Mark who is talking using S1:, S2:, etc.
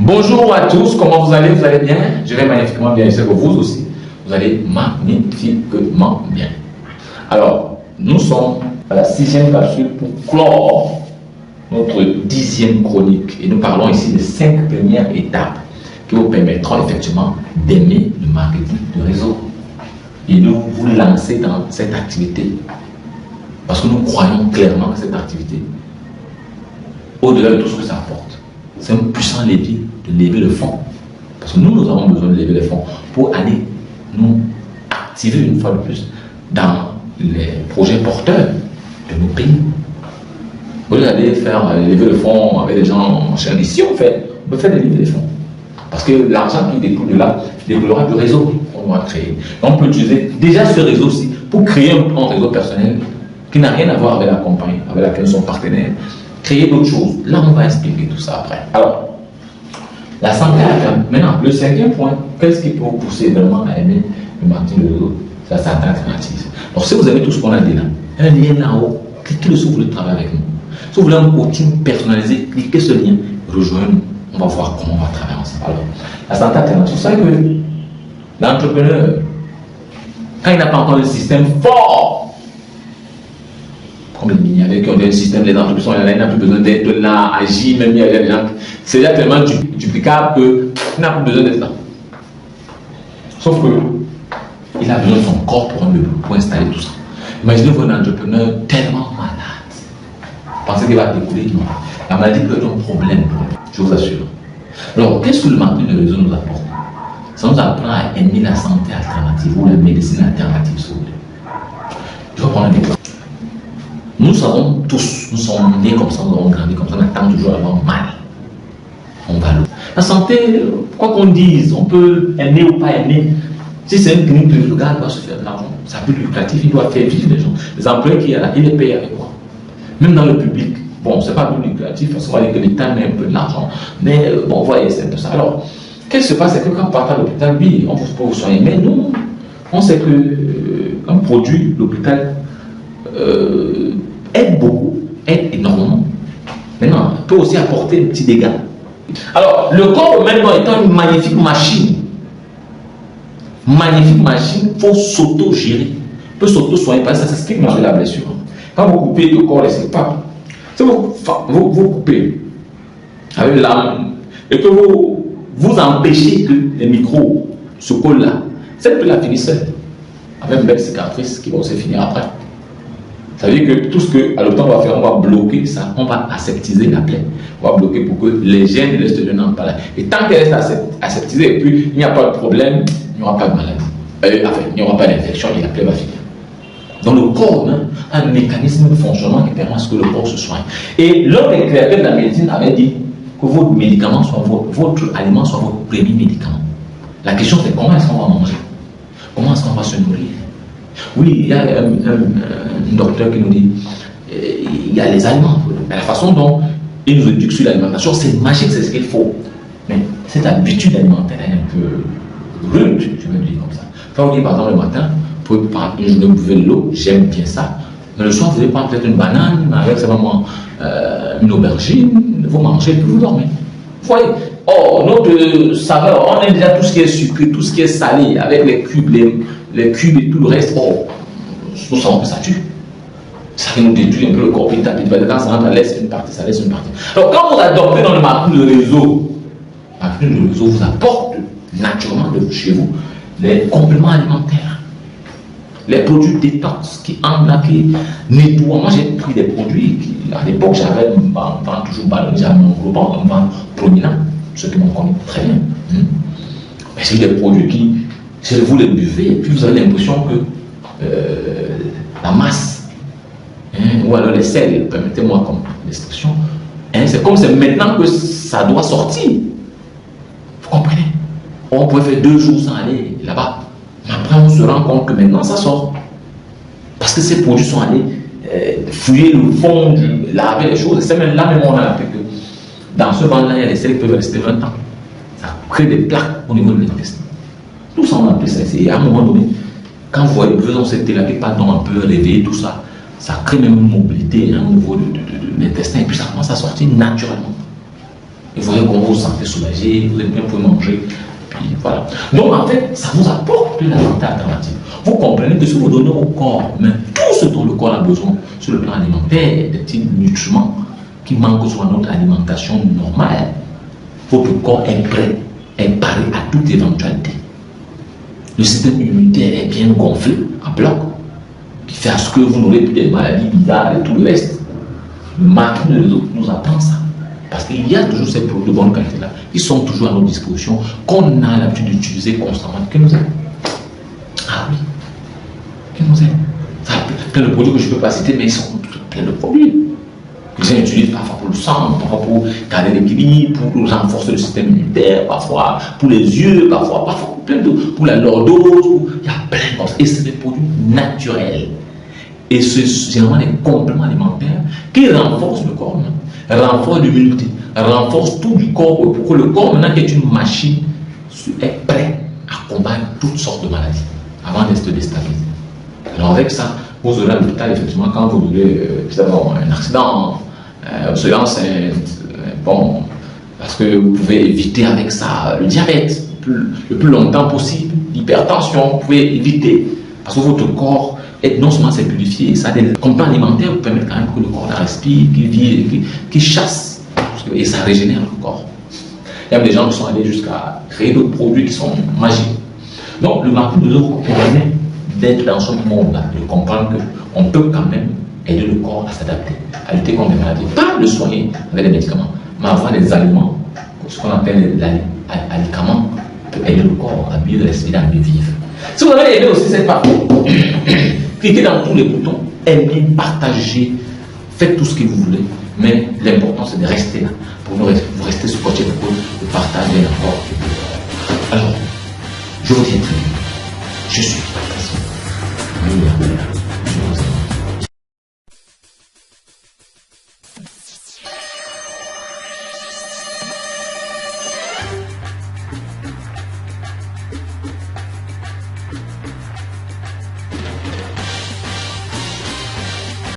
S1: Bonjour à tous, comment vous allez? Vous allez bien? Je vais magnifiquement bien, j'espère que vous aussi, vous allez magnifiquement bien. Alors, nous sommes à la 6e capsule pour clore notre 10e chronique. Et nous parlons ici des 5 premières étapes qui vous permettront effectivement d'aimer le marketing de réseau. Et nous vous lancer dans cette activité. Parce que nous croyons clairement que cette activité, au-delà de tout ce que ça apporte, c'est un puissant levier de lever le fonds. Parce que nous avons besoin de lever les fonds pour aller nous activer une fois de plus dans les projets porteurs de nos pays. Au lieu d'aller faire lever le fonds avec des gens chers ici, on peut faire lever les fonds. Parce que l'argent qui découle de là découlera du réseau qu'on va créer. On peut utiliser déjà ce réseau-ci pour créer un réseau personnel qui n'a rien à voir avec la compagnie avec laquelle nous sommes partenaires. Créer d'autres choses. Là, on va expliquer tout ça après. Alors, la santé à la femme. Maintenant, le 5e point, qu'est-ce qui peut vous pousser vraiment à aimer le marketing de réseau? C'est la santé alternative. Alors, si vous avez tout ce qu'on a dit là, un lien là-haut, cliquez dessus si vous voulez travailler avec nous. Si vous voulez un coaching personnalisé, cliquez ce lien, rejoignez-nous. On va voir comment on va travailler ensemble. Alors, la santé alternative, c'est que l'entrepreneur, quand il n'a pas encore un système fort, comme les mini avec un système, les entreprises sont là, il n'a plus besoin d'être là, agir, même il y a des gens. C'est déjà tellement duplicable qu'il n'a plus besoin d'être là. Sauf que il a besoin de son corps pour installer tout ça. Imaginez-vous un entrepreneur tellement malade. Pensez qu'il va découler du monde. La maladie peut être un problème pour lui, je vous assure. Alors, qu'est-ce que le marketing de réseau nous apporte? Ça nous apprend à aimer la santé alternative ou la médecine alternative, si vous voulez. Je vais prendre un exemple. Nous savons tous, nous sommes nés comme ça, nous avons grandi comme ça, on attend toujours avoir mal. On va l'eau. La santé, quoi qu'on dise, on peut aimer ou pas aimer. Si c'est une clinique, le gars doit se faire de l'argent. Ça peut être lucratif, il doit faire vivre les gens. Les employés qu'il y a là, il les paye avec quoi? Même dans le public, bon, c'est pas plus lucratif parce qu'on va dire que l'État met un peu de l'argent. Mais bon, vous voyez, c'est un peu ça. Alors, qu'est-ce qui se passe? C'est que quand on part à l'hôpital, oui, on peut vous soigner. Mais nous, on sait qu'un produit, l'hôpital, aide beaucoup, aide énormément. Maintenant, peut aussi apporter un petit dégât. Alors, le corps maintenant étant une magnifique machine, il faut s'auto-gérer. Il peut s'auto-soigner, parce que ça s'explique malgré la blessure. Quand vous coupez le corps, c'est pas. Si vous coupez avec l'âme et que vous empêchez que les micros se collent là, c'est que la finissez avec une belle cicatrice qui va aussi finir après. Ça veut dire que tout ce que l'hôpital va faire, on va bloquer ça, on va aseptiser la plaie. On va bloquer pour que les gènes restent n'entrent pas là. Et tant qu'elle reste aseptisée, et puis il n'y a pas de problème, il n'y aura pas de maladie. Enfin, il n'y aura pas d'infection et la plaie va finir. Donc le corps a un mécanisme de fonctionnement qui permet à ce que le corps se soigne. Et l'un des créateurs de la médecine avait dit que votre médicament soit votre aliment soit votre premier médicament. La question c'est comment est-ce qu'on va manger? Comment est-ce qu'on va se nourrir? Oui, il y a un docteur qui nous dit il y a les aliments. Mais la façon dont il nous éduque sur l'alimentation, c'est magique, c'est ce qu'il faut. Mais cette habitude alimentaire est un peu rude, je vais le dire comme ça. Quand on dit par exemple le matin, vous pouvez prendre une journée, vous buvez de l'eau, j'aime bien ça. Mais le soir, vous allez prendre peut-être une banane avec simplement une aubergine, vous mangez et puis vous dormez. Vous voyez? Or, notre saveur, on aime déjà tout ce qui est sucré, tout ce qui est salé, avec les cubes, les cubes et tout le reste. Or, nous savons que ça tue. Ça nous détruit un peu le corps petit à petit. Quand ça rentre, ça laisse une partie, ça laisse une partie. Alors, quand vous adoptez dans le marketing de réseau, vous apporte naturellement de chez vous les compléments alimentaires, les produits détox qui nettoient. Moi, j'ai pris des produits qui, à l'époque, j'avais un vent toujours ballon, j'avais un gros vent, un vent prominent, ceux qui m'ont connu très bien. Mais c'est des produits qui, si vous les buvez, et puis vous avez l'impression que la masse, ou alors les sels, permettez-moi comme l'expression, c'est comme c'est maintenant que ça doit sortir. Vous comprenez? On pouvait faire 2 jours sans aller là-bas. Mais après, on se rend compte que maintenant, ça sort. Parce que ces produits sont allés fouiller le fond, laver les choses. C'est même là, même on a appris que dans ce vent-là, il y a des sels qui peuvent rester 20 ans. Ça crée des plaques au niveau de l'intestin. Tout ça, on a appris ça. Et à un moment donné, quand vous voyez, faisons cette thérapie, pardon, un peu réveillé, tout ça, ça crée même une mobilité au niveau de l'intestin. Et puis ça commence à sortir naturellement. Et vous voyez qu'on vous sentez soulagé, vous aimez bien, vous pouvez manger. Puis voilà. Donc en fait, ça vous apporte de la santé alternative. Vous comprenez que si vous donnez au corps même tout ce dont le corps a besoin sur le plan alimentaire, des petits nutriments qui manquent sur notre alimentation normale, votre corps est prêt, est paré à toute éventualité. Le système immunitaire est bien gonflé à bloc, qui fait à ce que vous n'aurez plus des maladies bizarres et tout le reste. Le marque nous apprend ça. Parce qu'il y a toujours ces produits de bonne qualité-là. Ils sont toujours à notre disposition, qu'on a l'habitude d'utiliser constamment. Que nous aide. Ah oui. Que nous aide. Ça a plein de produits que je ne peux pas citer, mais ils sont plein de produits. Les gens utilisent parfois pour le sang, parfois pour garder l'équilibre, pour renforcer le système immunitaire, parfois pour les yeux, parfois plein de, pour la lordose. Il y a plein de choses. Et c'est des produits naturels. Et c'est généralement des compléments alimentaires qui renforcent le corps, renforcent l'immunité, renforcent tout du corps, pour que le corps, maintenant, qui est une machine, est prêt à combattre toutes sortes de maladies avant d'être déstabilisé. Alors avec ça, vous aurez à l'hôpital, effectivement, quand vous aurez un accident, soyez enceinte, bon, parce que vous pouvez éviter avec ça le diabète le plus longtemps possible, l'hypertension, vous pouvez éviter, parce que votre corps est non seulement c'est purifié, ça a des compléments alimentaires qui permettent quand même que le corps la respire, qu'il vit, qu'il chasse, et ça régénère le corps. Il y a des gens qui sont allés jusqu'à créer d'autres produits qui sont magiques. Donc le marqueur de l'eau permet d'être dans ce monde-là, de comprendre qu'on peut quand même aider le corps à s'adapter, à lutter contre les maladies. Pas le soigner avec des médicaments, mais avoir des aliments, ce qu'on appelle les aliments, peut aider le corps à mieux respirer, à mieux vivre. Si vous avez aimé aussi cette partie, cliquez dans tous les boutons, aimez, partagez, faites tout ce que vous voulez, mais l'important c'est de rester là, pour vous rester scotché, pour de partager encore. Alors, je vous dis très bien, je suis Patrice.